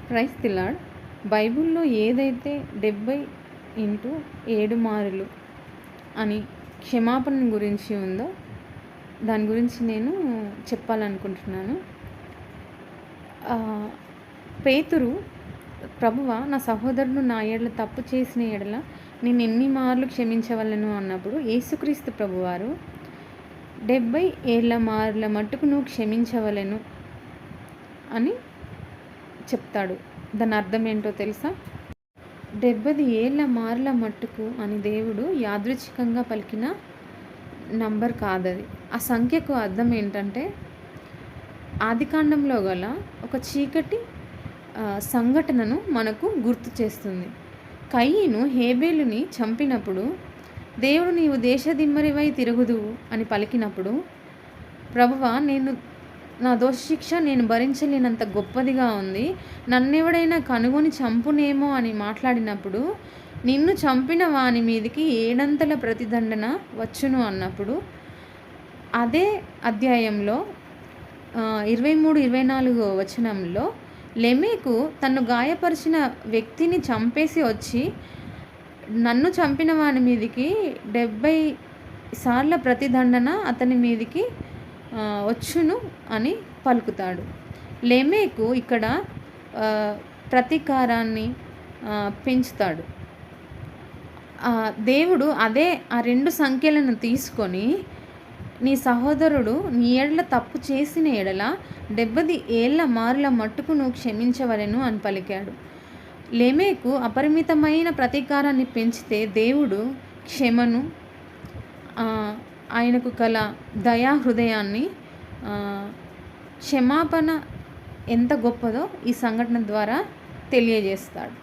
Praise the lord. బైబిల్లో ఏదైతే 70 × 7 మారులు అని క్షమాపణ గురించి ఉందో దాని గురించి నేను చెప్పాలనుకుంటున్నాను. పేతురు, ప్రభువా, నా సహోదరుడు నా ఎడల తప్పు చేసిన ఎడల నేను ఎన్ని మార్లు క్షమించవలను అన్నప్పుడు యేసుక్రీస్తు ప్రభువారు 70 ఏళ్ల మార్ల మట్టుకు నువ్వు క్షమించవలెను అని చెప్తాడు. దాని అర్థం ఏంటో తెలుసా? 70 ఏళ్ల మార్ల మట్టుకు అని దేవుడు యాదృచ్ఛికంగా పలికిన నంబర్ కాదది. ఆ సంఖ్యకు అర్థం ఏంటంటే, ఆదికాండంలో గల ఒక చీకటి సంఘటనను మనకు గుర్తు చేస్తుంది. కయీను హేబేలుని చంపినప్పుడు దేవుడు నీవు దేశదిమ్మరివై తిరుగుదువు అని పలికినప్పుడు, ప్రభువా, నా దోషశిక్ష నేను భరించలేనంత గొప్పదిగా ఉంది, నన్నెవడైనా కనుగొని చంపునేమో అని మాట్లాడినప్పుడు, నిన్ను చంపిన వాని మీదికి 7 అంతల ప్రతిదండన వచ్చును అన్నప్పుడు, అదే అధ్యాయంలో 23-24 వచనంలో లెమెకు తన్ను గాయపరిచిన వ్యక్తిని చంపేసి వచ్చి, నన్ను చంపిన వాని మీదికి 70 సార్ల ప్రతిదండన అతని మీదికి వచ్చును అని పలుకుతాడు. లెమెకు ఇక్కడ ప్రతీకారాన్ని పెంచుతాడు. దేవుడు అదే ఆ 2 సంఖ్యలను తీసుకొని, నీ సహోదరుడు నీ ఎడల తప్పు చేసిన ఎడల 70 ఏళ్ల మార్ల మట్టుకు నువ్వు క్షమించవలెను అని పలికాడు. లెమెకు అపరిమితమైన ప్రతీకారాన్ని పెంచితే దేవుడు క్షమను, ఆయనకు కల దయా హృదయాన్ని, క్షమాపణ ఎంత గొప్పదో ఈ సంఘటన ద్వారా తెలియజేస్తాడు.